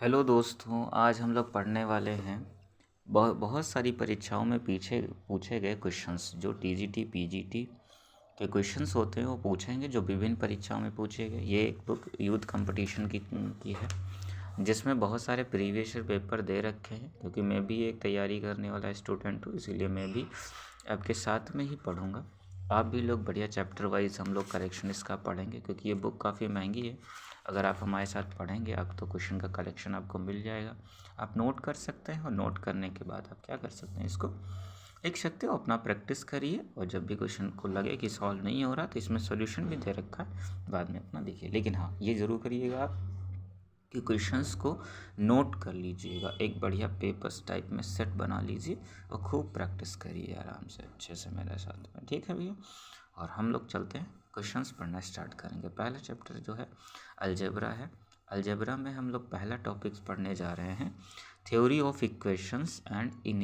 Hello दोस्तों, आज हम लोग पढ़ने वाले हैं बहुत सारी परीक्षाओं में पीछे पूछे गए क्वेश्चंस। जो टीजीटी पीजीटी के क्वेश्चंस होते हैं वो पूछेंगे, जो विभिन्न परीक्षाओं में पूछे गए। ये एक बुक यूथ कंपटीशन की है, जिसमें बहुत सारे प्रीवियस ईयर पेपर दे रखे हैं। क्योंकि मैं भी एक तैयारी करने वाला स्टूडेंट हूँ, इसीलिए मैं भी आपके साथ में ही पढ़ूँगा। आप भी लोग बढ़िया चैप्टर वाइज हम लोग करेक्शन इसका पढ़ेंगे, क्योंकि ये बुक काफ़ी महंगी है। अगर आप हमारे साथ पढ़ेंगे आप तो क्वेश्चन का कलेक्शन आपको मिल जाएगा। आप नोट कर सकते हैं और नोट करने के बाद आप क्या कर सकते हैं, इसको लिख सकते हो, अपना प्रैक्टिस करिए। और जब भी क्वेश्चन को लगे कि सॉल्व नहीं हो रहा तो इसमें सॉल्यूशन भी दे रखा है, बाद में अपना देखिए। लेकिन हाँ, ये ज़रूर करिएगा आप कि क्वेश्चंस को नोट कर लीजिएगा, एक बढ़िया पेपर्स टाइप में सेट बना लीजिए और खूब प्रैक्टिस करिए आराम से अच्छे से मेरे साथ में। ठीक है भैया, और हम लोग चलते हैं क्वेश्चंस पढ़ना स्टार्ट करेंगे। पहला चैप्टर जो है अलजेब्रा है। अलजेब्रा में हम लोग पहला टॉपिक्स पढ़ने जा रहे हैं, theory of equations and in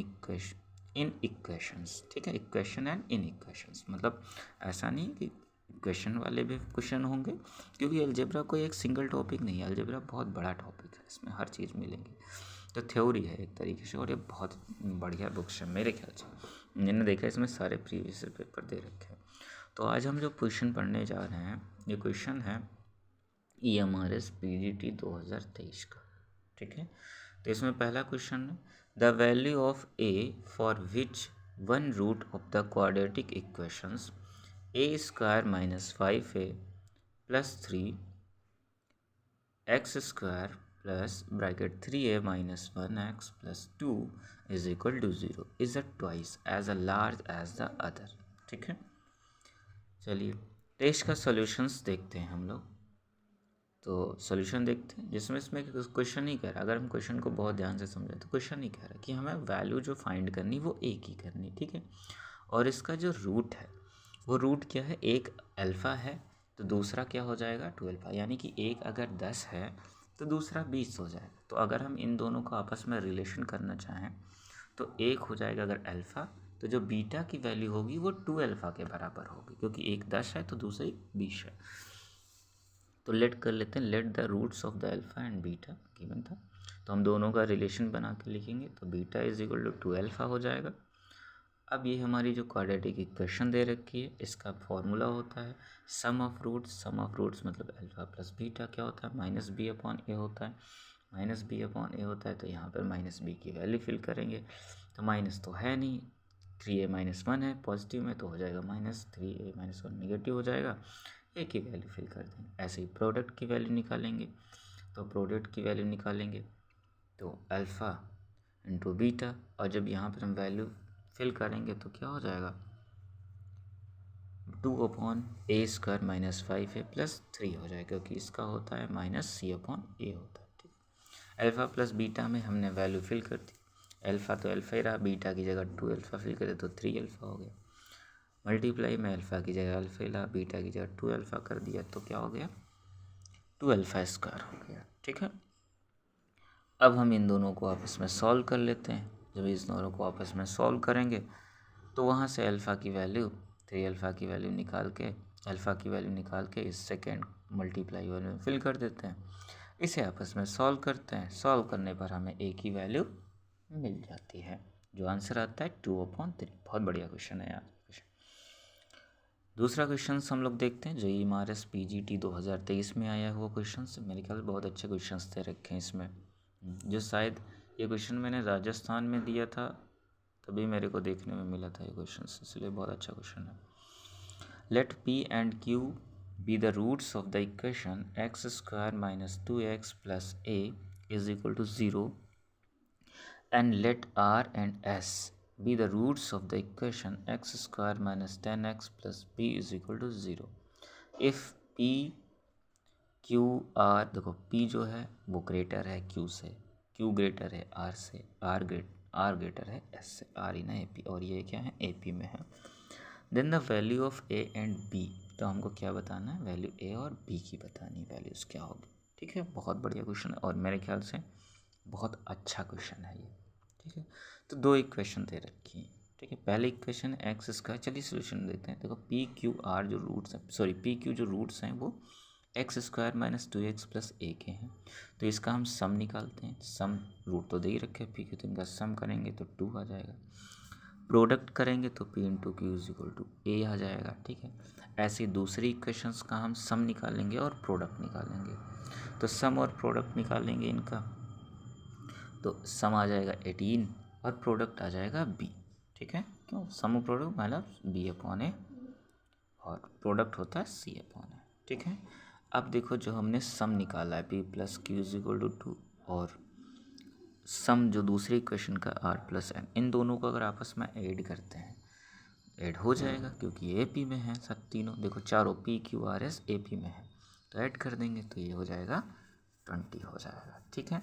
equations. ठीक है, इक्वेशन एंड इन इक्वेशंस मतलब ऐसा नहीं कि इक्वेशन वाले भी क्वेश्चन होंगे, क्योंकि अलजेब्रा कोई एक सिंगल टॉपिक नहीं है। अलजेब्रा बहुत बड़ा टॉपिक है, इसमें हर चीज़ मिलेंगी। तो थ्योरी है एक तरीके से, और ये बहुत बढ़िया बुक्स है मेरे ख्याल से। मैंने देखा इसमें सारे प्रीवियस पेपर दे रखे हैं। तो आज हम जो क्वेश्चन पढ़ने जा रहे हैं, ये क्वेश्चन है EMRS PGT 2023 का। ठीक है, तो इसमें पहला क्वेश्चन है, the value of a for which one root of the quadratic equations a² - 5a + 3x² plus bracket 3a - 1x + 2 = 0 is a twice as a large as the other. ठीक है, चलिए टेस्ट का सॉल्यूशंस देखते हैं हम लोग। तो सॉल्यूशन देखते हैं, जिसमें इसमें क्वेश्चन नहीं कह रहा। अगर हम क्वेश्चन को बहुत ध्यान से समझें तो क्वेश्चन नहीं कह रहा कि हमें वैल्यू जो फाइंड करनी वो ए की करनी। ठीक है, और इसका जो रूट है वो रूट क्या है, एक अल्फ़ा है तो दूसरा क्या हो जाएगा 2 अल्फ़ा, यानी कि एक अगर 10 है तो दूसरा 20 हो जाएगा। तो अगर हम इन दोनों को आपस में रिलेशन करना चाहें तो एक हो जाएगा अगर अल्फ़ा, तो जो बीटा की वैल्यू होगी वो 2 अल्फ़ा के बराबर होगी, क्योंकि एक 10 है तो दूसरी 20 है। तो लेट कर लेते हैं, let the roots of the alpha and beta given था। तो हम दोनों का रिलेशन बना के लिखेंगे, तो बीटा = 2 अल्फ़ा हो जाएगा। अब ये हमारी जो क्वाड्रेटिक इक्वेशन दे रखी है, इसका फॉर्मूला होता है sum of roots. Sum of roots मतलब अल्फ़ा प्लस बीटा क्या होता है, -b/a होता है। -b/a होता है तो यहाँ पर -b की वैल्यू फिल करेंगे। तो माइनस तो है नहीं, 3a - 1 है पॉजिटिव में, तो हो जाएगा -3a - 1 नेगेटिव हो जाएगा। ए की वैल्यू फिल कर देंगे। ऐसे ही प्रोडक्ट की वैल्यू निकालेंगे, तो प्रोडक्ट की वैल्यू निकालेंगे तो अल्फ़ा इंटू बीटा, और जब यहाँ पर हम वैल्यू फिल करेंगे तो क्या हो जाएगा 2/a² - 5a + 3 हो जाएगा, क्योंकि इसका होता है -c/a होता है। ठीक, अल्फ़ा प्लस बीटा में हमने वैल्यू फिल कर दी। अल्फ़ा तो अल्फ़ा ही रहा, बीटा की जगह 2 अल्फ़ा फिल करे तो 3 अल्फ़ा हो गया। मल्टीप्लाई में अल्फ़ा की जगह अल्फ़ा ही रहा, बीटा की जगह 2 अल्फ़ा कर दिया तो क्या हो गया 2 अल्फ़ा² हो गया। ठीक है, अब हम इन दोनों को आपस में सॉल्व कर लेते हैं। जब इस दोनों को आपस में सॉल्व करेंगे तो वहाँ से अल्फ़ा की वैल्यू 3 अल्फ़ा की वैल्यू निकाल के, अल्फ़ा की वैल्यू निकाल के इस सेकेंड मल्टीप्लाई वाले में फिल कर देते हैं। इसे आपस में सॉल्व करते हैं। सॉल्व करने पर हमें ए की वैल्यू मिल जाती है, जो आंसर आता है 2/3। बहुत बढ़िया क्वेश्चन है यार। दूसरा क्वेश्चन हम लोग देखते हैं, जो EMRS PGT 2023 में आया हुआ क्वेश्चन। मेरे ख्याल बहुत अच्छे क्वेश्चन दे रखे हैं इसमें, जो शायद ये क्वेश्चन मैंने राजस्थान में दिया था तभी मेरे को देखने में मिला था ये क्वेश्चन, इसलिए बहुत अच्छा क्वेश्चन है। Let P and Q be the roots of the equation x² - 2x + a = 0, and let R and S be the roots of the equation x² - 10x + b = 0 if P Q R, देखो P जो है वो greater है Q से, Q greater है R से, R greater है S से, R इन AP, और ये क्या है AP में है। Then the value of A and B, तो हमको क्या बताना है, वैल्यू A और B की बतानी, वैल्यूज़ क्या होगी। ठीक है, बहुत बढ़िया क्वेश्चन है और मेरे ख्याल से बहुत अच्छा क्वेश्चन है ये। ठीक है, तो दो इक्वेशन दे रखी है। ठीक है, पहले इक्वेशन x², चलिए सोल्यूशन देते हैं। देखो P Q R जो रूट्स हैं, सॉरी P Q जो रूट्स हैं वो x square minus 2x plus a के हैं, तो इसका हम सम निकालते हैं। सम रूट तो दे ही रखे पी के, तो इनका सम करेंगे तो 2 आ जाएगा। प्रोडक्ट करेंगे तो p into q is equal to a आ जाएगा। ठीक है, ऐसे दूसरी इक्वेशंस का हम सम निकालेंगे और प्रोडक्ट निकालेंगे। तो सम और प्रोडक्ट निकालेंगे इनका, तो सम आ जाएगा 18 और प्रोडक्ट आ जाएगा b। ठीक है, क्यों सम और प्रोडक्ट मतलब b अपॉन ए और प्रोडक्ट होता है c अपॉन ए। ठीक है, अब देखो जो हमने सम निकाला है p plus q is equal to 2 और सम जो दूसरी इक्वेशन का r प्लस n, इन दोनों को अगर आपस में ऐड करते हैं ऐड हो जाएगा, क्योंकि ए पी में है सब तीनों। देखो चारों P q R S A P में है, तो ऐड कर देंगे तो ये हो जाएगा 20 हो जाएगा। ठीक है,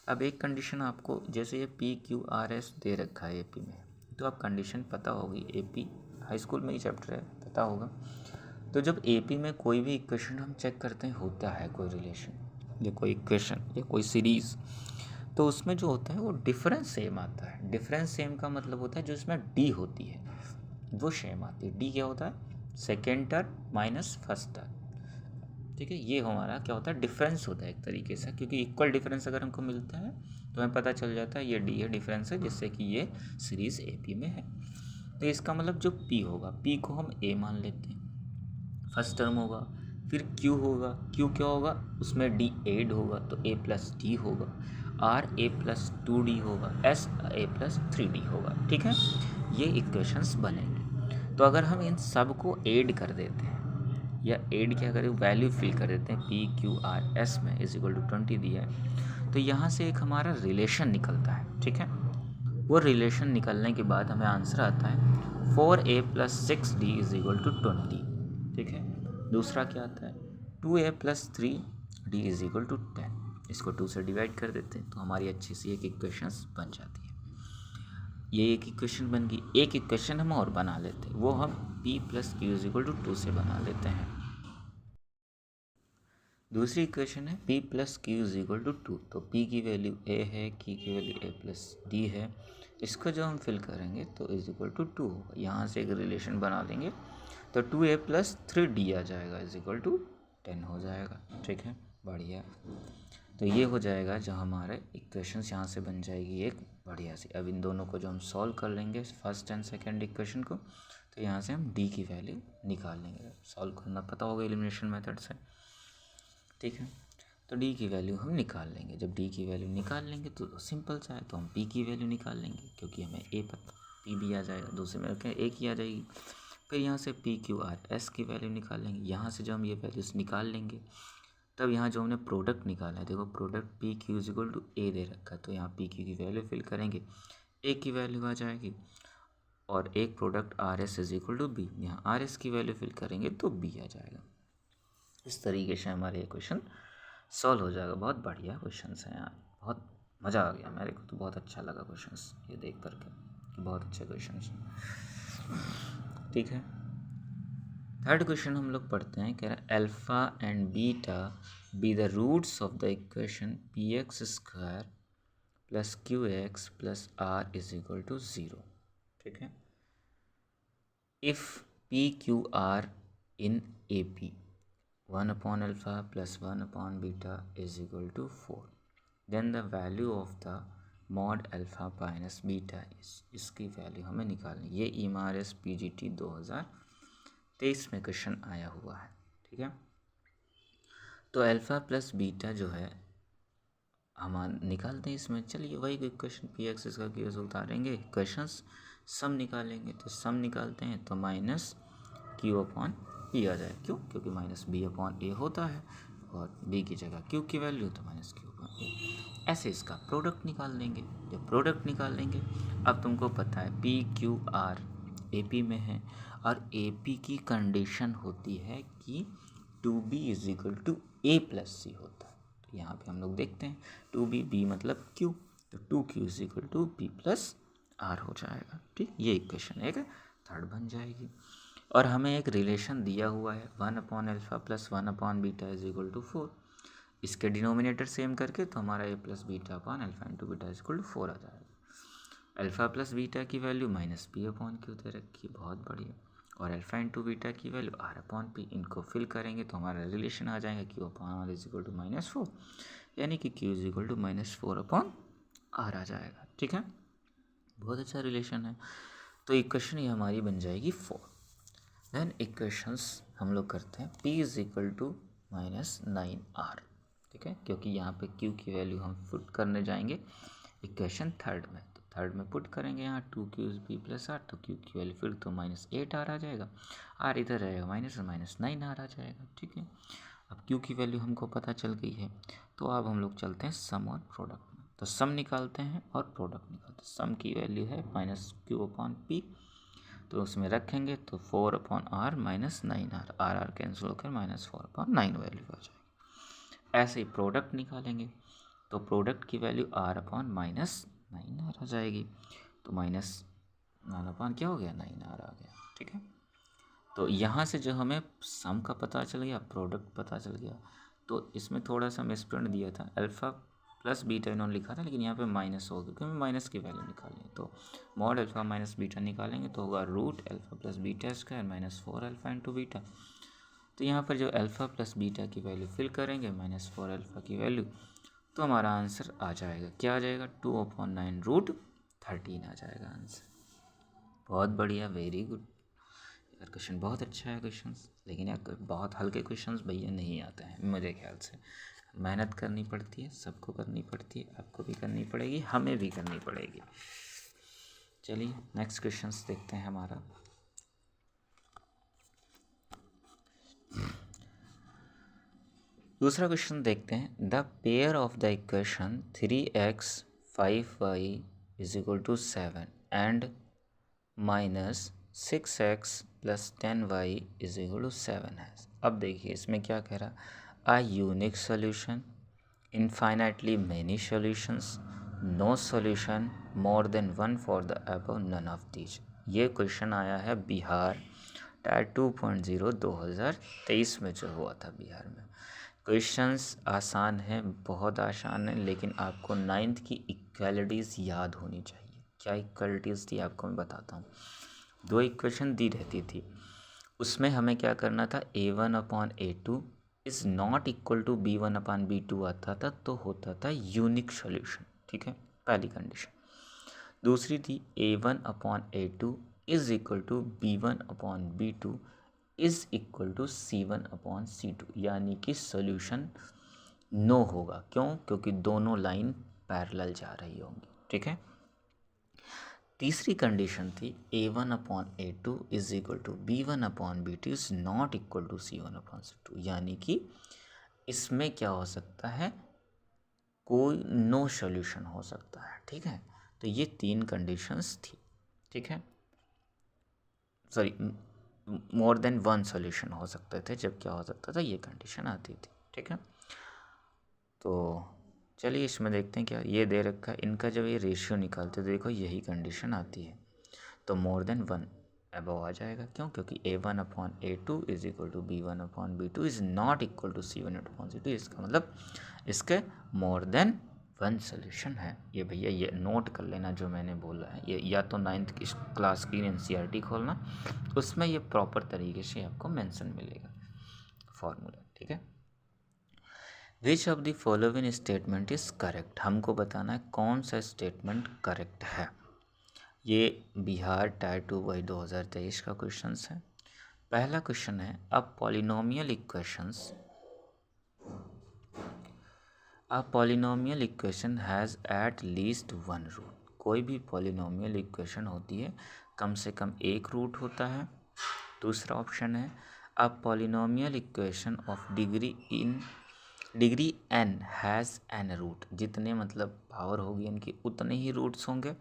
अब एक कंडीशन आपको, जैसे ये पी क्यू आर एस दे रखा है ए पी में, तो आप कंडीशन पता होगी, ए पी हाई स्कूल में ही चैप्टर है, पता होगा। तो जब ए पी में कोई भी इक्वेशन हम चेक करते हैं, होता है कोई रिलेशन या कोई इक्वेशन या कोई सीरीज़, तो उसमें जो होता है वो डिफरेंस सेम आता है। डिफरेंस सेम का मतलब होता है जो इसमें डी होती है वो सेम आती है। डी क्या होता है, second term minus first term. ठीक है, ये हमारा क्या होता है, डिफरेंस होता है एक तरीके से, क्योंकि इक्वल डिफरेंस अगर हमको मिलता है तो हमें पता चल जाता है ये डी है डिफरेंस है, जिससे कि ये सीरीज़ ए पी में है। तो इसका मतलब जो पी होगा, पी को हम ए मान लेते हैं, फर्स्ट टर्म होगा। फिर क्यू होगा, क्यू क्या होगा, उसमें डी एड होगा तो ए प्लस डी होगा। आर ए प्लस 2d होगा, एस ए प्लस 3d होगा। ठीक है, ये इक्वेशंस बनेंगे। तो अगर हम इन सब को ऐड कर देते हैं या ऐड क्या करें, वैल्यू फिल कर देते हैं पी क्यू आर एस में इज इक्वल टू 20 दिया है, तो यहाँ से एक हमारा रिलेशन निकलता है। ठीक है, वो रिलेशन निकलने के बाद हमें आंसर आता है 4a plus 6d is equal to 20। ठीक है, दूसरा क्या आता है, 2a plus 3d is equal to 10। इसको 2 से डिवाइड कर देते हैं तो हमारी अच्छी सी एक इक्वेशन बन जाती है। ये एक इक्वेशन बन गई। एक इक्वेशन हम और बना लेते हैं, वो हम p plus q is equal to 2 से बना लेते हैं। दूसरी इक्वेशन है p plus q is equal to 2, तो p की वैल्यू a है, q की वैल्यू a प्लस d है। इसको जो हम फिल करेंगे तो इज इक्वल टू 2 होगा। यहाँ से एक रिलेशन बना देंगे तो 2a प्लस 3d आ जाएगा इज इक्वल टू 10 हो जाएगा। ठीक है, बढ़िया। तो ये हो जाएगा जो हमारे इक्वेशंस, यहाँ से बन जाएगी एक बढ़िया सी। अब इन दोनों को जो हम सॉल्व कर लेंगे फर्स्ट एंड सेकेंड इक्वेशन को, तो यहाँ से हम d की वैल्यू निकाल लेंगे। सॉल्व करना पता होगा एलिमिनेशन मेथड से। ठीक है, तो d की वैल्यू हम निकाल लेंगे। जब d की वैल्यू निकाल लेंगे तो सिंपल सा है, तो हम p की वैल्यू निकाल लेंगे, क्योंकि हमें a पता, p भी आ जाएगा, दूसरे में रखें a की आ जाएगी। फिर यहाँ से p क्यू आर s की वैल्यू निकाल लेंगे। यहाँ से जब हम ये वैल्यूज निकाल लेंगे, तब यहाँ जो हमने प्रोडक्ट निकाला है, देखो product p q is equal to a दे रखा है, तो यहाँ पी क्यू की वैल्यू फिल करेंगे, ए की वैल्यू आ जाएगी, और एक product r s is equal to b, यहाँ आर एस की वैल्यू फिल करेंगे तो बी आ जाएगा। इस तरीके से हमारे ये क्वेश्चन सॉल्व हो जाएगा। बहुत बढ़िया क्वेश्चन हैं यार, बहुत मज़ा आ गया, मेरे को तो बहुत अच्छा लगा क्वेश्चन ये देख करके, बहुत अच्छे क्वेश्चन हैं। ठीक है, थर्ड क्वेश्चन हम लोग पढ़ते हैं, कह रहा है alpha and beta be the roots of the equation p x square plus q x plus r is equal to 0। ठीक है, if p q r in a p 1 upon alpha plus 1 upon beta is equal to 4, then the value of the mod alpha minus beta is, इसकी value हमें निकालनी। ये EMRS PGT 2023 में question आया हुआ है। ठीक है, तो अल्फ़ा प्लस बीटा जो है हम निकालते हैं इसमें। चलिए वही क्वेश्चन पी एक्स इसका क्यू से उतारेंगे, क्वेश्चंस सम निकालेंगे, तो सम निकालते हैं तो माइनस क्यू अपॉन पी आ जाए। क्यों, क्योंकि माइनस बी अपॉन ए होता है, और बी की जगह क्यू की वैल्यू तो माइनस क्यू अपॉन ए। ऐसे इसका प्रोडक्ट निकाल लेंगे। जब प्रोडक्ट निकाल लेंगे, अब तुमको पता है P q R A P में है, और ए पी की कंडीशन होती है कि 2b is equal to a plus c होता है। तो यहाँ पे हम लोग देखते हैं 2b, b मतलब q, तो 2q is equal to b plus r हो जाएगा। ठीक, ये इक्वेशन एक थर्ड बन जाएगी। और हमें एक रिलेशन दिया हुआ है 1 upon alpha plus 1 upon beta is equal to 4। इसके डिनोमिनेटर सेम करके तो हमारा a plus beta upon alpha into beta is equal to 4 आ जाएगा। अल्फ़ा प्लस बीटा की value minus b upon q दे रखी है, बहुत बढ़िया। और अल्फा इंटू बीटा की वैल्यू आर अपॉन पी। इनको फिल करेंगे तो हमारा रिलेशन आ जाएगा q upon r is equal to -4, यानी कि q is equal to -4 upon r आ जाएगा। ठीक है, बहुत अच्छा रिलेशन है। तो इक्वेशन ये हमारी बन जाएगी 4। देन इक्वेशंस हम लोग करते हैं p is equal to -9r। ठीक है, क्योंकि यहाँ पे q की वैल्यू हम पुट करने जाएंगे इक्वेशन थर्ड में, तो थर्ड में पुट करेंगे यहाँ 2q p प्लस r, तो q की वैल्यू फिर तो -8r आ जाएगा, r इधर रहेगा माइनस और -9r आ जाएगा। ठीक है, अब q की वैल्यू हमको पता चल गई है, तो अब हम लोग चलते हैं सम और प्रोडक्ट में। तो सम निकालते हैं और प्रोडक्ट निकालते हैं। सम की वैल्यू है -q अपॉन p, तो उसमें रखेंगे तो 4 upon are -9r, are cancel होकर -4 अपॉन 9 वैल्यू आ जाएगी। ऐसे ही प्रोडक्ट निकालेंगे तो प्रोडक्ट की वैल्यू आर अपॉन -9r आ जाएगी, तो -9 अपॉन क्या हो गया 9r आ गया। ठीक है, तो यहाँ से जो हमें सम का पता चल गया, प्रोडक्ट पता चल गया, तो इसमें थोड़ा सा मिसप्रिंट दिया था, अल्फ़ा प्लस बीटा इन्होंने लिखा था, लेकिन यहाँ पे माइनस हो गया क्योंकि माइनस की वैल्यू निकालनी है। तो मॉड अल्फ़ा माइनस बीटा निकालेंगे तो होगा root alpha plus beta square -4 alpha into beta. तो यहाँ पर जो अल्फ़ा प्लस बीटा की वैल्यू फिल करेंगे -4 अल्फ़ा की वैल्यू, तो हमारा आंसर आ जाएगा, क्या आ जाएगा 2/9 रूट 13 आ जाएगा आंसर। बहुत बढ़िया, वेरी गुड यार, क्वेश्चन बहुत अच्छा है क्वेश्चन, लेकिन यार बहुत हल्के क्वेश्चंस भैया नहीं आते हैं मेरे ख्याल से। मेहनत करनी पड़ती है, सबको करनी पड़ती है, आपको भी करनी पड़ेगी, हमें भी करनी पड़ेगी। चलिए नेक्स्ट क्वेश्चंस देखते हैं हमारा। दूसरा क्वेश्चन देखते हैं, the pair of the equation 3x 5y is equal to 7 and -6x plus 10y is equal to 7 है। अब देखिए इसमें क्या कह रहा, a unique solution, infinitely many solutions, no solution, more than one for the above, none of these. ये question आया है बिहार टायर 2.0 2023 में जो हुआ था बिहार में। क्वेश्चंस आसान है, बहुत आसान है, लेकिन आपको 9th की इक्वालिटीज़ याद होनी चाहिए। क्या इक्वालिटीज़ थी आपको मैं बताता हूँ। 2 इक्वेशन दी रहती थी, उसमें हमें क्या करना था, a1 upon a2 is not equal to b1 upon b2 आता था, तो होता था यूनिक सॉल्यूशन। ठीक है, पहली कंडीशन। दूसरी थी a1 upon a2 is equal to b1 upon b2 is equal to c1 upon c2, यानी कि सॉल्यूशन नो होगा। क्यों? क्योंकि दोनों लाइन पैरेलल जा रही होंगी। ठीक है, तीसरी कंडीशन थी a1 upon a2 is equal to b1 upon b2 is not equal to c1 upon c2, यानी कि इसमें क्या हो सकता है, कोई नो सॉल्यूशन हो सकता है। ठीक है, तो ये 3 कंडीशंस थी। ठीक है, सॉरी, मोर देन वन सॉल्यूशन हो सकते थे, जब क्या हो सकता था, ये कंडीशन आती थी। ठीक है, तो चलिए इसमें देखते हैं क्या ये दे रखा है, इनका जब ये रेशियो निकालते तो देखो यही कंडीशन आती है, तो मोर देन वन अबव आ जाएगा। क्यों? क्योंकि a1 upon a2 is equal to b1 upon b2 is not equal to c1 upon c2। इसका मतलब इसके मोर देन वन सोल्यूशन है। ये भैया ये नोट कर लेना जो मैंने बोला है, ये या तो 9th की क्लास की NCERT खोलना, उसमें ये प्रॉपर तरीके से आपको मेंशन मिलेगा फॉर्मूला। ठीक है, which of the following statement is correct, हमको बताना है कौन सा स्टेटमेंट करेक्ट है। ये बिहार टायर 2 बाई 2023 का क्वेश्चन है। पहला क्वेश्चन है, अब polynomial equation has at least one root. कोई भी पॉलिनोमियल इक्वेशन होती है कम से कम एक रूट होता है। दूसरा ऑप्शन है, a polynomial equation of degree n has n root, जितने मतलब पावर होगी इनकी उतने ही रूट्स होंगे।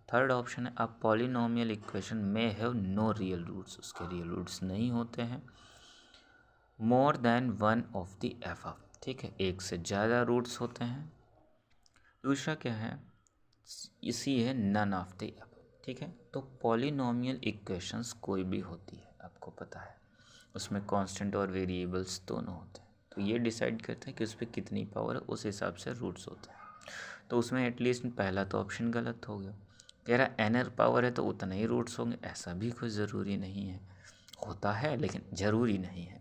थर्ड ऑप्शन है, अ पॉलिनोमियल इक्वेशन में हैव नो रियल रूट्स, उसके रियल रूट्स नहीं होते हैं। More than one of the above, ठीक है, एक से ज़्यादा रूट्स होते हैं। दूसरा क्या है, इसी है नन ऑफ द एबव। ठीक है, तो पॉलिनोमियल इक्वेशंस कोई भी होती है, आपको पता है उसमें कांस्टेंट और वेरिएबल्स दोनों होते हैं, तो ये डिसाइड करता है कि उस पर कितनी पावर है, उस हिसाब से रूट्स होते हैं। तो उसमें एटलीस्ट पहला तो ऑप्शन गलत हो गया। कह रहा एनर पावर है तो उतने ही रूट्स होंगे, ऐसा भी कोई ज़रूरी नहीं है, होता है लेकिन ज़रूरी नहीं है।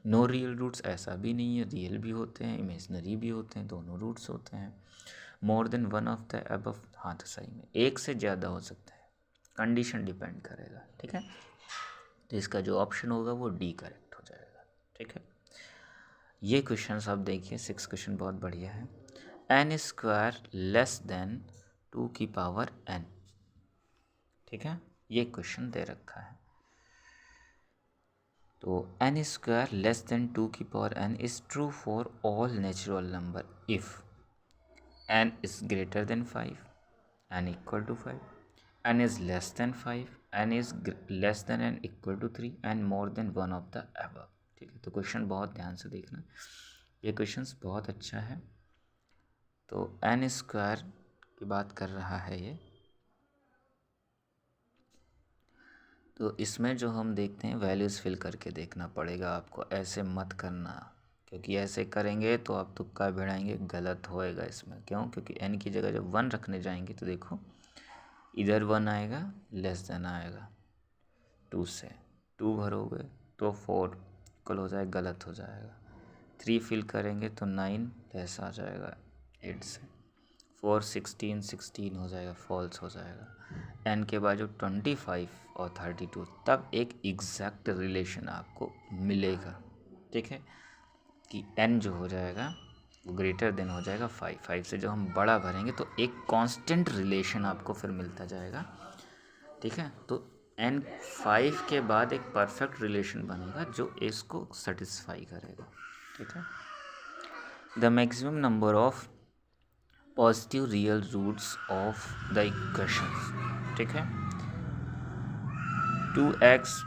नो रियल रूट्स, ऐसा भी नहीं है, रियल भी होते हैं इमेजनरी भी होते हैं, दोनों रूट्स होते हैं। More than one of the above, हाँ तो सही में एक से ज़्यादा हो सकता है, कंडीशन डिपेंड करेगा, ठीक है। तो इसका जो ऑप्शन होगा वो डी करेक्ट हो जाएगा, ठीक है। ये क्वेश्चन आप देखिए, 6 क्वेश्चन बहुत बढ़िया है। एन स्क्वायर लेस देन 2 की पावर एन, ठीक है, ये क्वेश्चन दे रखा है। तो एन स्क्वायर लेस देन 2 की power n is true for all natural number if n is greater than 5, n equal to 5, n is less than 5, n is less than n equal to 3 and more than one of the above, ठीक है। तो question बहुत ध्यान से देखना, ये question बहुत अच्छा है। तो एन स्क्वायर की बात कर रहा है ये, तो इसमें जो हम देखते हैं वैल्यूज़ फिल करके देखना पड़ेगा आपको, ऐसे मत करना, क्योंकि ऐसे करेंगे तो आप तुक्का भिड़ाएंगे, गलत होएगा इसमें। क्यों? क्योंकि एन की जगह जब 1 रखने जाएंगे तो देखो इधर 1 आएगा, लेस देन आएगा 2 से, 2 भरोगे तो 4 इक्वल हो जाएगा, गलत हो जाएगा। 3 फिल करेंगे तो 9 लेस आ जाएगा 8 से, 4 16 16 हो जाएगा, फॉल्स हो जाएगा। एन के बाद जो 25 और 32, तब एक एग्जैक्ट रिलेशन आपको मिलेगा, ठीक है, कि एन जो हो जाएगा वो ग्रेटर देन हो जाएगा 5, 5 से जब हम बड़ा भरेंगे तो एक कांस्टेंट रिलेशन आपको फिर मिलता जाएगा, ठीक है। तो एन 5 के बाद एक परफेक्ट रिलेशन बनेगा जो इसको सेटिस्फाई करेगा, ठीक है। The maximum number of positive real roots of the equations, ठीक है। 2x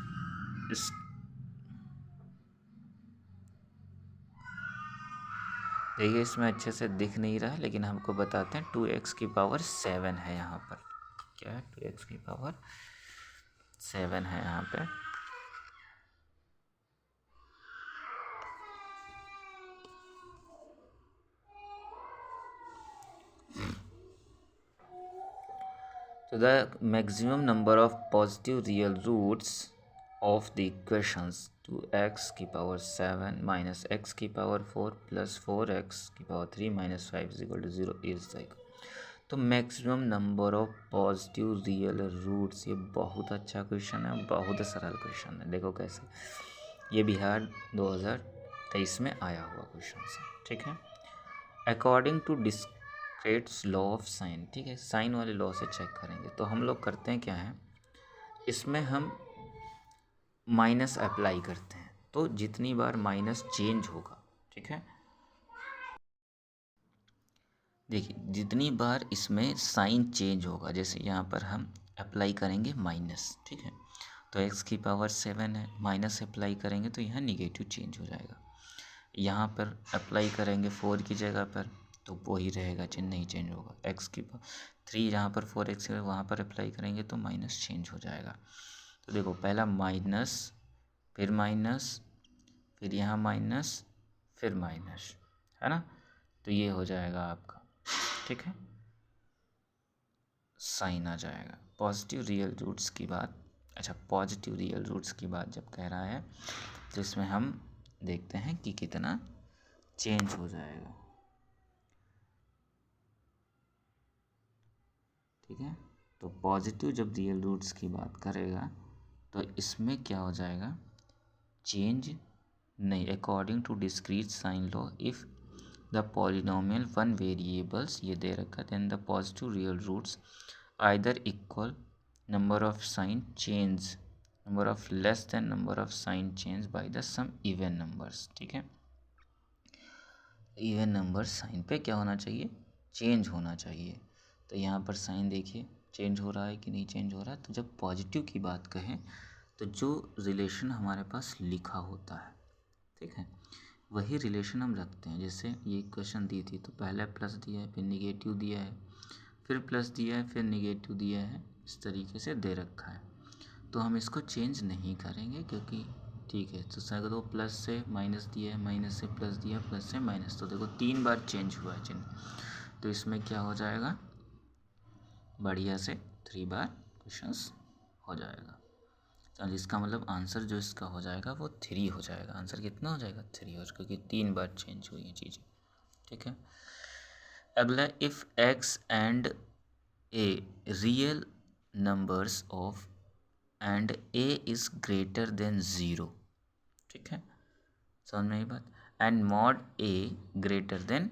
देखिए इसमें अच्छे से दिख नहीं रहा है लेकिन हमको बताते हैं 2x की पावर 7 है यहाँ पर, क्या है 2x की पावर 7 है यहाँ पे। तो the maximum number of positive real roots of the equations 2x की पावर 7 माइनस x की पावर 4 प्लस 4x की power 3 minus 5 is equal to 0 is the. तो maximum number of positive real roots, ये बहुत अच्छा क्वेश्चन है, बहुत सरल क्वेश्चन है। देखो कैसे, ये बिहार 2023 में आया हुआ क्वेश्चन है, ठीक है। According to Descartes law of sign, ठीक है, साइन वाले लॉ से चेक करेंगे। तो हम लोग करते हैं क्या है, इसमें हम माइनस अप्लाई करते हैं, तो जितनी बार माइनस चेंज होगा, ठीक है, देखिए जितनी बार इसमें साइन चेंज होगा, जैसे यहाँ पर हम अप्लाई करेंगे माइनस, ठीक है, तो x की पावर 7 है, माइनस अप्लाई करेंगे तो यहाँ निगेटिव चेंज हो जाएगा। यहाँ पर अप्लाई करेंगे 4 की जगह पर तो वही रहेगा, चिन्ह नहीं चेंज होगा। x की पावर 3, यहाँ पर 4x है, वहाँ पर अप्लाई करेंगे तो माइनस चेंज हो जाएगा। तो देखो पहला माइनस, फिर माइनस, फिर यहाँ माइनस, फिर माइनस, है ना, तो ये हो जाएगा आपका, ठीक है, साइन आ जाएगा। पॉजिटिव रियल रूट्स की बात, अच्छा पॉजिटिव रियल रूट्स की बात जब कह रहा है तो इसमें हम देखते हैं कि कितना चेंज हो जाएगा, ठीक है। तो पॉजिटिव जब रियल रूट्स की बात करेगा तो इसमें क्या हो जाएगा, चेंज नहीं, according to discrete sign law if the polynomial one variables, ये दे रखा, then the positive real roots either equal number of sign change, number of less than number of sign change by the some even numbers, ठीक है। Even number sign पे क्या होना चाहिए, change होना चाहिए। तो यहाँ पर साइन देखिए चेंज हो रहा है कि नहीं चेंज हो रहा है। तो जब पॉजिटिव की बात कहें तो जो रिलेशन हमारे पास लिखा होता है, ठीक है, वही रिलेशन हम रखते हैं। जैसे ये क्वेश्चन दी थी तो पहले प्लस दिया है, फिर निगेटिव दिया है, फिर प्लस दिया है, फिर निगेटिव दिया है, इस तरीके से दे रखा है। तो हम इसको चेंज नहीं करेंगे क्योंकि ठीक है। तो अगर दो प्लस से माइनस दिया है, माइनस से प्लस दिया, प्लस से माइनस, तो देखो 3 बार चेंज हुआ है चिन्ह, तो इसमें क्या हो जाएगा, बढ़िया से 3 बार क्वेश्चंस हो जाएगा। तो इसका मतलब आंसर जो इसका हो जाएगा वो 3 हो जाएगा। आंसर कितना हो जाएगा? 3 हो जाएगा, क्योंकि 3 बार चेंज हुई है चीज़ें। ठीक है। अगला, if x and a real numbers of and a is greater than 0। ठीक है, समझ में आई बात। And mod a greater than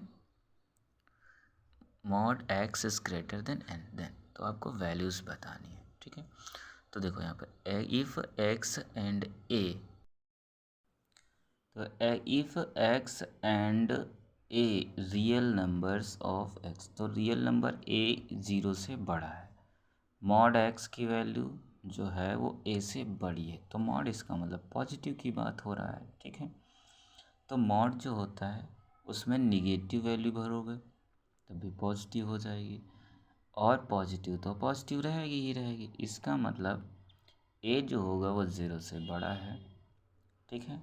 mod x is greater than n, then तो आपको वैल्यूज़ बतानी है। ठीक है, तो देखो यहाँ पर इफ़ एक्स एंड ए, तो if x and a real numbers of x, तो रियल नंबर ए 0 से बड़ा है, मॉड एक्स की वैल्यू जो है वो ए से बड़ी है, तो मॉड इसका मतलब पॉजिटिव की बात हो रहा है। ठीक है, तो मॉड जो होता है उसमें निगेटिव वैल्यू भरोगे तभी पॉजिटिव हो जाएगी, और पॉजिटिव तो पॉजिटिव रहेगी ही रहेगी। इसका मतलब ए जो होगा वो 0 से बड़ा है। ठीक है,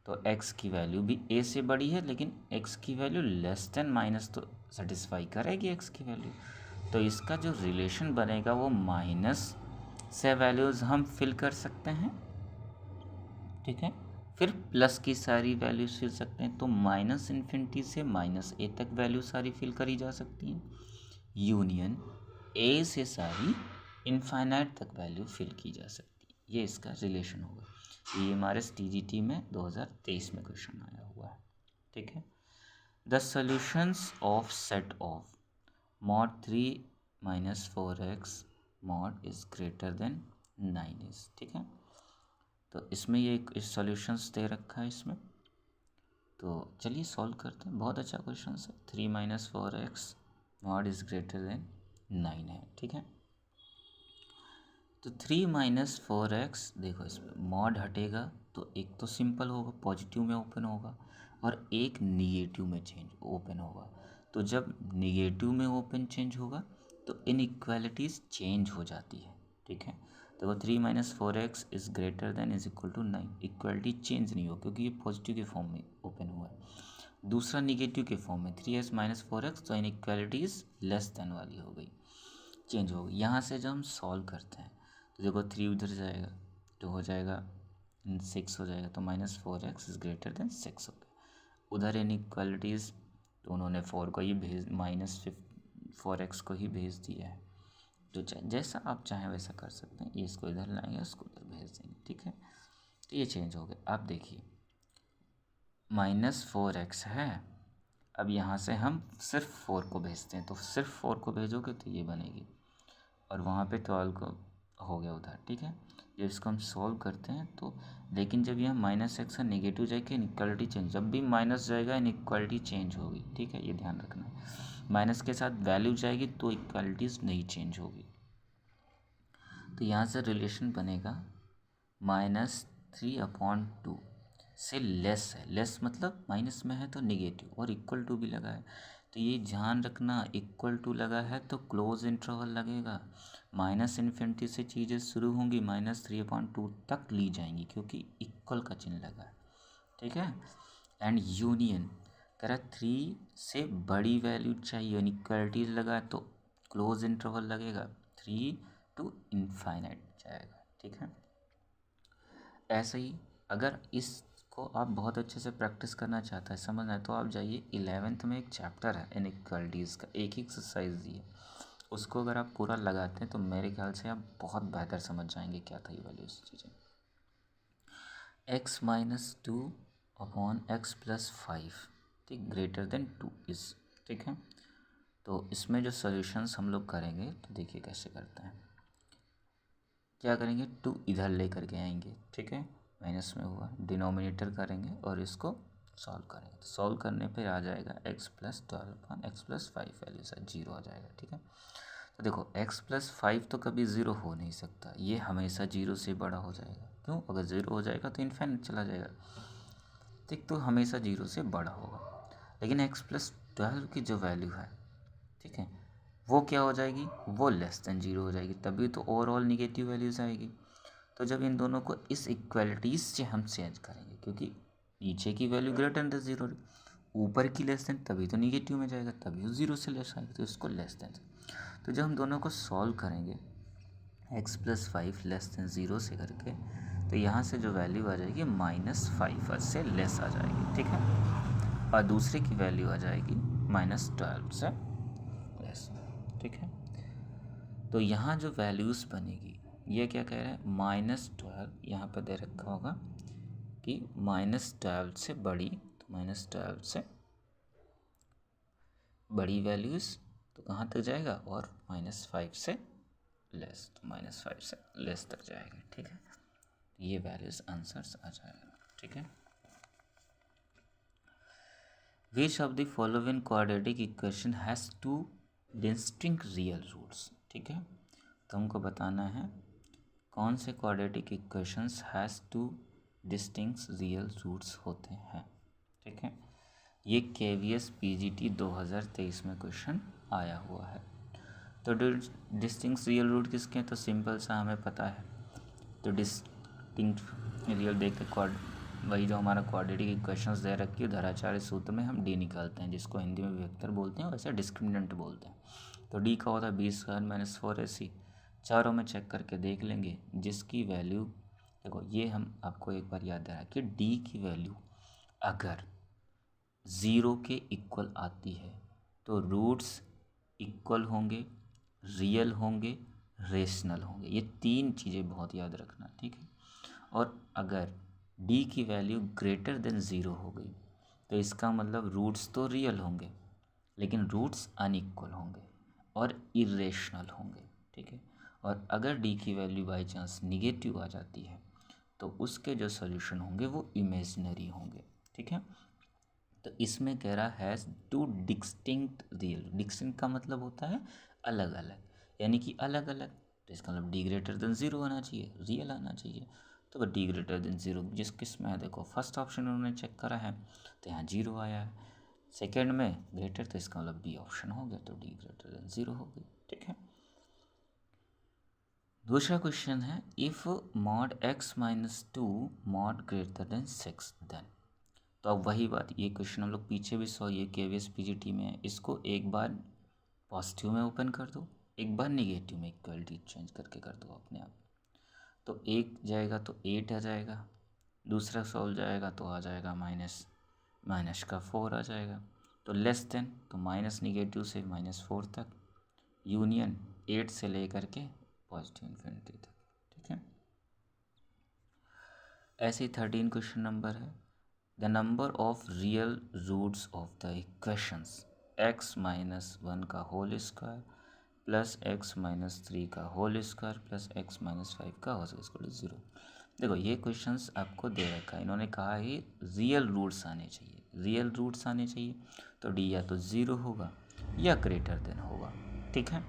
तो एक्स की वैल्यू भी ए से बड़ी है, लेकिन एक्स की वैल्यू लेस देन माइनस तो सेटिस्फाई करेगी एक्स की वैल्यू। तो इसका जो रिलेशन बनेगा वो माइनस से वैल्यूज़ हम फिल कर सकते हैं। ठीक है, फिर प्लस की सारी वैल्यूज फिल सकते हैं, तो माइनस इन्फिनिटी से माइनस ए तक वैल्यू सारी फिल करी जा सकती हैं। यूनियन ए से सारी इनफाइनाइट तक वैल्यू फिल की जा सकती है। ये इसका रिलेशन होगा। ये हमारे TGT में 2023 में क्वेश्चन आया हुआ है। ठीक है, the solutions of set of mod 3 - 4x mod is greater then 9 is. ठीक है, तो इसमें ये इस सॉल्यूशंस दे रखा है इसमें, तो चलिए सॉल्व करते हैं। बहुत अच्छा क्वेश्चन है। 3 - 4x mod is greater then 9 है। ठीक है, तो 3 - 4x, देखो इसमें मॉड हटेगा तो एक तो सिंपल होगा, पॉजिटिव में ओपन होगा, और एक निगेटिव में चेंज ओपन होगा। तो जब निगेटिव में ओपन चेंज होगा तो इनइक्वालिटीज़ चेंज हो जाती है। ठीक है, तो 3 - 4x is greater than is equal to 9, equality change नहीं हो क्योंकि ये पॉजिटिव के फॉर्म में ओपन हुआ है। दूसरा निगेटिव के फॉर्म में 3s - 4x, तो इनइक्वालिटीज़ लेस देन वाली हो गई, चेंज हो गई। यहाँ से जब हम सॉल्व करते हैं तो देखो 3 उधर जाएगा तो हो जाएगा 6 हो जाएगा, तो -4x इज़ ग्रेटर देन 6 हो गया। उधर इनइक्वालिटीज़ तो उन्होंने 4 को ही भेज -4x को ही भेज दिया है। तो जैसा आप चाहें वैसा कर सकते हैं। ये इसको इधर लाएंगे, उसको उधर भेज देंगे। ठीक है, तो ये चेंज हो गया। आप देखिए -4x है, अब यहाँ से हम सिर्फ 4 को भेजते हैं, तो सिर्फ 4 को भेजोगे तो ये बनेगी, और वहाँ पे 12 को हो गया उधर। ठीक है, जब इसको हम सॉल्व करते हैं तो, लेकिन जब यहाँ -x है नेगेटिव जाएगा इनइक्वालिटी चेंज, जब भी माइनस जाएगा इनइक्वालिटी चेंज होगी। ठीक है, ये ध्यान रखना है। माइनस के साथ वैल्यू जाएगी तो इक्वालिटीज़ नहीं चेंज होगी। तो यहाँ से रिलेशन बनेगा -3/2 से लेस है, लेस मतलब माइनस में है तो निगेटिव, और इक्वल टू भी लगा है, तो ये ध्यान रखना, इक्वल टू लगा है तो क्लोज इंटरवल लगेगा। -इन्फिनिटी से चीज़ें शुरू होंगी, -3/2 तक ली जाएंगी क्योंकि इक्वल का चिन्ह लगा है। ठीक है, एंड यूनियन कह रहा 3 से बड़ी वैल्यू चाहिए, इक्वलिटी लगा है तो क्लोज इंटरवल लगेगा, 3 to इनफाइनाइट जाएगा। ठीक है, ऐसे ही अगर इसको आप बहुत अच्छे से प्रैक्टिस करना चाहते हैं, समझना है, तो आप जाइए 11th में एक चैप्टर है इनइक्वालिटीज़ का, एक ही एक्सरसाइज दी है, उसको अगर आप पूरा लगाते हैं तो मेरे ख्याल से आप बहुत बेहतर समझ जाएंगे क्या था ये वैल्यूज़ चीज़ें। x - 2/x + 5, ठीक, ग्रेटर देन 2 इज़। ठीक है, तो इसमें जो सॉल्यूशंस हम लोग करेंगे तो देखिए कैसे करते हैं। क्या करेंगे, 2 इधर लेकर के आएंगे। ठीक है, माइनस में हुआ, डिनोमिनेटर करेंगे और इसको सॉल्व करेंगे, तो सॉल्व करने पे आ जाएगा x + 12/x + 5, वैल्यू से 0 आ जाएगा। ठीक है, तो देखो x + 5 तो कभी 0 हो नहीं सकता, ये हमेशा 0 से बड़ा हो जाएगा। क्यों? अगर 0 हो जाएगा तो इनफाइनाइट चला जाएगा, ठीक, तो हमेशा 0 से बड़ा होगा। लेकिन x + 12 की जो वैल्यू है, ठीक है, वो क्या हो जाएगी, वो लेस देन 0 हो जाएगी, तभी तो ओवरऑल निगेटिव वैल्यूज़ आएगी। तो जब इन दोनों को इस इक्वालिटीज़ से हम चेंज करेंगे, क्योंकि नीचे की वैल्यू ग्रेटर देन 0, ऊपर की लेस देन, तभी तो निगेटिव में जाएगा, तभी वो 0 से लेस आएगी, तो इसको लेस देन। तो जब हम दोनों को सॉल्व करेंगे एक्स प्लस 5 लेस देन 0 से करके, तो यहाँ से जो वैल्यू आ जाएगी -5 से लेस आ जाएगी, ठीक है। और दूसरे की वैल्यू आ जाएगी -12 से लेस, ठीक है। तो यहाँ जो वैल्यूज़ बनेगी, ये क्या कह रहा है, -12 यहाँ पर दे रखा होगा कि -12 से बड़ी, तो -12 से बड़ी वैल्यूज़ तो कहाँ तक जाएगा, और -5 से लेस, तो -5 से लेस तक जाएगा, ठीक है। ये वैल्यूज़ आंसर्स आ जाएगा, ठीक है। Which of the following quadratic equation has two distinct real roots, ठीक है। तो हमको बताना है कौन से quadratic equations has two distinct real roots होते हैं, ठीक है। ये KVS PGT 2023 में क्वेश्चन आया हुआ है। तो डिस्टिंक्ट रियल रूट किसके हैं, तो सिंपल सा हमें पता है। तो डिस्टिंक्ट रियल देख के वही जो हमारा क्वाड्रेटिक इक्वेशंस दे रखी है, धराचार्य सूत्र में हम डी निकालते हैं, जिसको हिंदी में वेक्टर बोलते हैं, वैसे डिस्क्रिमिनेंट बोलते हैं। तो डी का होता है B² - 4AC, चारों में चेक करके देख लेंगे, जिसकी वैल्यू देखो, ये हम आपको एक बार याद दिलाया कि डी की वैल्यू अगर 0 के इक्वल आती है तो रूट्स इक्वल होंगे, रियल होंगे, रेशनल होंगे। ये 3 चीज़ें बहुत याद रखना, ठीक है। और अगर डी की वैल्यू ग्रेटर देन 0 हो गई तो इसका मतलब रूट्स तो रियल होंगे, लेकिन रूट्स अनइक्वल होंगे और इरेशनल होंगे, ठीक है। और अगर डी की वैल्यू बाई चांस निगेटिव आ जाती है तो उसके जो सॉल्यूशन होंगे वो इमेजिनरी होंगे, ठीक है। तो इसमें कह रहा है टू डिस्टिंक्ट रियल, डिस्टिंक्ट का मतलब होता है अलग अलग, यानी कि अलग अलग। तो इसका मतलब डी ग्रेटर देन 0 आना चाहिए, रियल आना चाहिए। तो डी ग्रेटर देन 0 जिस किस में है, देखो फर्स्ट ऑप्शन उन्होंने चेक करा है तो यहाँ 0 आया है, सेकेंड में ग्रेटर, तो इसका मतलब बी ऑप्शन हो गया, तो डी ग्रेटर देन 0 हो गई, ठीक है। दूसरा क्वेश्चन है, if mod x - 2 mod greater than 6 then. तो अब वही बात, ये क्वेश्चन हम लोग पीछे भी सॉल्व, ये KVS PGT में है। इसको एक बार पॉजिटिव में ओपन कर दो, एक बार निगेटिव में इक्वलिटी चेंज करके कर दो अपने आप। तो एक जाएगा तो 8 आ जाएगा, दूसरा सॉल्व जाएगा तो आ जाएगा माइनस का 4 आ जाएगा। तो लेस देन, तो माइनस निगेटिव से -4 तक, यूनियन 8 से लेकर के पॉजिटिव इन्फिनिटी तक, ठीक है। ऐसे ही 13 क्वेश्चन नंबर है, the number of real roots of the equations x - 1 का होल स्क्वायर प्लस x - 3 का होल स्क्वायर प्लस x - 5 का होल स्क्वायर 0। देखो ये क्वेश्चंस आपको दे रखा है, इन्होंने कहा है रियल रूट्स आने चाहिए, रियल रूट्स आने चाहिए, तो डी या तो 0 होगा या ग्रेटर देन होगा, ठीक है।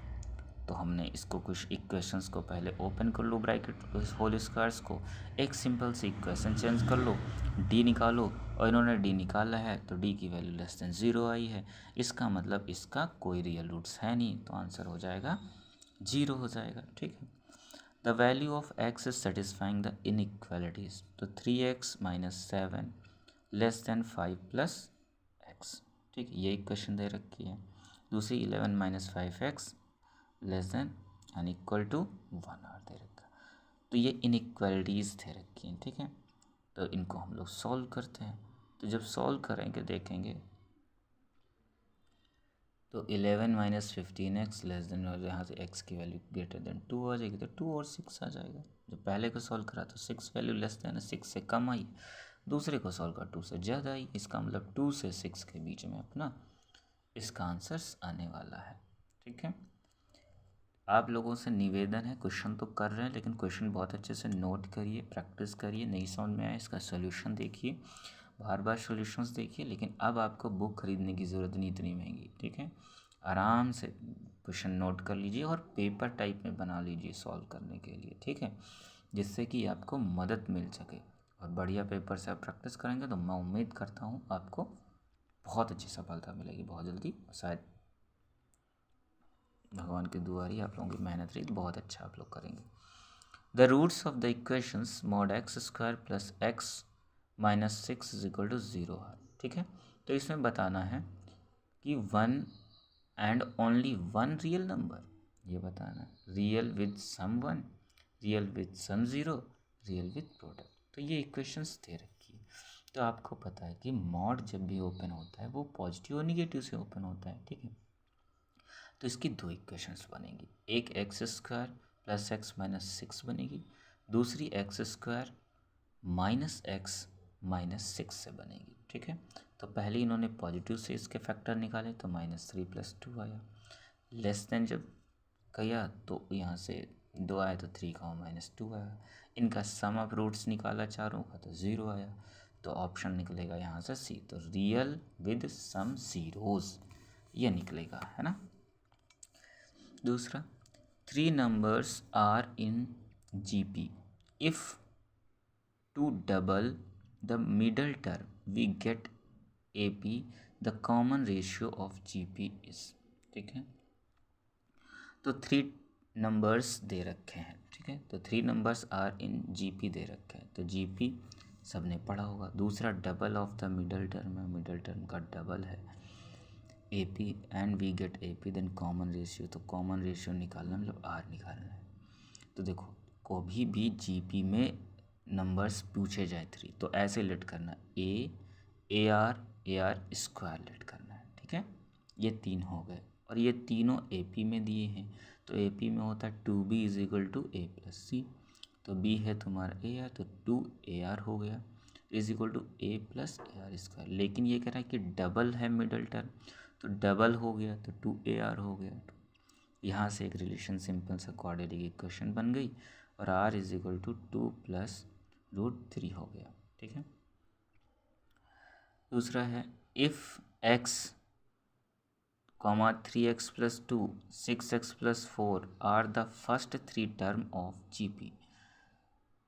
तो हमने इसको कुछ इक्वेशंस को पहले ओपन कर लो, ब्रैकेट होल स्क्वायर्स को, एक सिंपल सी इक्वेशन चेंज कर लो, डी निकालो, और इन्होंने डी निकाला है तो डी की वैल्यू लेस देन 0 आई है, इसका मतलब इसका कोई रियल रूट्स है नहीं, तो आंसर हो जाएगा 0 हो जाएगा, ठीक है। The value of x is satisfying the inequalities, तो 3x - 7 less than 5 plus x, ठीक है, ये इक्वेशन दे रखी है। दूसरी 11 - 5x less than n equal to 1 are दे रखा, तो ये इनइक्वालिटीज़ दे रखी हैं, ठीक है। तो इनको हम लोग सॉल्व करते हैं, तो जब सॉल्व करेंगे देखेंगे तो 11 - 15x लेस देन, और यहाँ से x की वैल्यू ग्रेटर देन 2 आ जाएगी, तो 2 और 6 आ जाएगा। जब पहले को सॉल्व करा तो 6 वैल्यू लेस देन 6 से कम आई, दूसरे को सॉल्व करा 2 से ज़्यादा आई, इसका मतलब 2 से 6 के बीच में अपना इसका आंसर्स आने वाला है, ठीक है। आप लोगों से निवेदन है, क्वेश्चन तो कर रहे हैं लेकिन क्वेश्चन बहुत अच्छे से नोट करिए, प्रैक्टिस करिए, नहीं समझ में आए इसका सॉल्यूशन देखिए, बार बार सॉल्यूशंस देखिए। लेकिन अब आपको बुक खरीदने की ज़रूरत नहीं इतनी महंगी, ठीक है। आराम से क्वेश्चन नोट कर लीजिए और पेपर टाइप में बना लीजिए सॉल्व करने के लिए, ठीक है, जिससे कि आपको मदद मिल सके। और बढ़िया पेपर से आप प्रैक्टिस करेंगे तो मैं उम्मीद करता हूँ आपको बहुत अच्छी सफलता मिलेगी बहुत जल्दी, शायद भगवान की दुआ रही, आप लोगों की मेहनत रही, बहुत अच्छा आप लोग करेंगे। The roots of the equations mod x² plus x - 6 = 0 है, ठीक है। तो इसमें बताना है कि 1 एंड ओनली 1 रियल नंबर, ये बताना, real with sum 1, real with sum 0, real with product. तो ये इक्वेशंस दे रखी है। तो आपको पता है कि मॉड जब भी ओपन होता है वो पॉजिटिव और निगेटिव से ओपन होता है, ठीक है। तो इसकी दो इक्वेशंस बनेंगी, एक x square plus x minus 6 बनेगी, दूसरी x square minus x minus 6 से बनेगी, ठीक है। तो पहले इन्होंने पॉजिटिव से इसके फैक्टर निकाले तो -3 + 2 आया, लेस देन जब किया तो यहाँ से 2 आया तो 3 -2 आया, इनका सम ऑफ रूट्स निकाला चारों का तो 0 आया। तो ऑप्शन निकलेगा यहाँ से सी, तो रियल विद सम जीरोस ये निकलेगा, है ना। दूसरा, 3 numbers are in GP. If to double the middle term we get AP, the common ratio of GP is, ठीक है। तो 3 numbers दे रखे हैं, ठीक है। तो 3 numbers are in GP दे रखे हैं, तो GP सबने पढ़ा होगा। दूसरा, double of the middle term है, मिडल टर्म का डबल है AP and we get AP, then common ratio, तो कॉमन रेशियो निकालना मतलब R निकालना है। तो देखो, कभी भी GP में नंबर्स पूछे जाए 3 तो ऐसे लेट करना, AR स्क्वायर लेट करना है, ठीक है। ये 3 हो गए और ये तीनों AP में दिए हैं, तो AP में होता है 2B = A + C, तो B है तुम्हारा AR, तो 2AR हो गया = A + AR स्क्वायर। लेकिन ये कह रहा है कि डबल है मिडल टर्म, तो डबल हो गया तो 2AR हो गया। यहाँ से एक रिलेशन सिंपल सा क्वाड्रेटिक इक्वेशन बन गई और R = 2 + √3 हो गया, ठीक है। दूसरा है, if x, 3x + 2, 6x + 4 are the first 3 term of GP,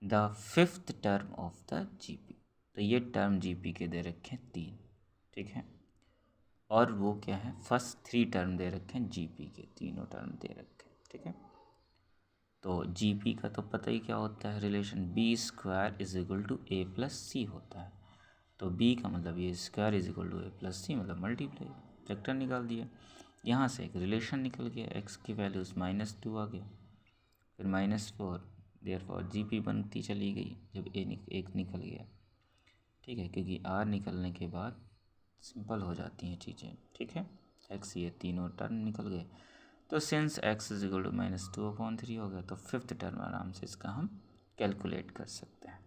the 5th term of the GP। तो ये टर्म GP के दे रखे हैं 3, ठीक है। और वो क्या है, फर्स्ट 3 टर्म दे रखे हैं GP के, तीनों टर्म दे रखे हैं, ठीक है। तो GP का तो पता ही क्या होता है रिलेशन, B² = A + C होता है। तो B का मतलब ये स्क्वायर = A + C, मतलब मल्टीप्लाई, फैक्टर निकाल दिया। यहाँ से एक रिलेशन निकल गया, x की वैल्यूज़ -2 आ गया, फिर -4, देयरफॉर GP बनती चली गई जब एक निकल गया, ठीक है। क्योंकि R निकलने के बाद सिंपल हो जाती हैं चीज़ें, ठीक है। x ये तीनों टर्म निकल गए, तो सिंस x = -2/3 हो गया, तो 5th टर्म आराम से इसका हम कैलकुलेट कर सकते हैं।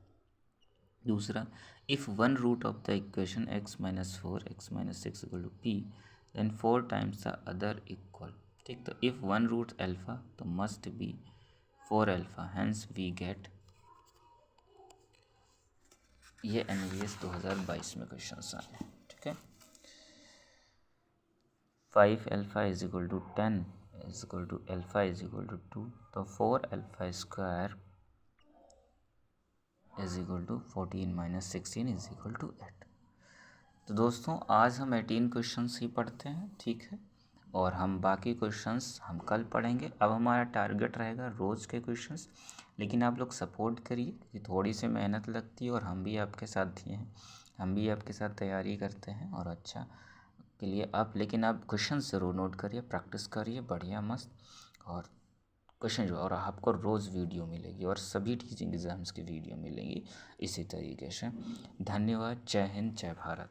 दूसरा, if 1 root of the equation x - 4 x - 6 = p, then 4 times the other equal, ठीक। तो इफ़ 1 रूट अल्फ़ा तो must be 4 alpha, hence we get, ये NVS 2022 में क्वेश्चन आए, ठीक है। 5 अल्फ़ा = 10 = अल्फ़ा = 2, तो 4 अल्फ़ा स्क्वायर = 14 - 16 = 8। तो दोस्तों, आज हम 18 क्वेश्चंस ही पढ़ते हैं, ठीक है। और हम बाकी क्वेश्चंस हम कल पढ़ेंगे। अब हमारा टारगेट रहेगा रोज़ के क्वेश्चंस, लेकिन आप लोग सपोर्ट करिए कि थोड़ी सी मेहनत लगती है और हम भी आपके साथ दिए हैं, हम भी आपके साथ तैयारी करते हैं और अच्छा के लिए आप, लेकिन आप क्वेश्चन ज़रूर नोट करिए, प्रैक्टिस करिए बढ़िया मस्त, और क्वेश्चन जो, और आपको रोज़ वीडियो मिलेगी और सभी टीचिंग एग्ज़ाम्स की वीडियो मिलेंगी इसी तरीके से। धन्यवाद। जय हिंद, जय भारत।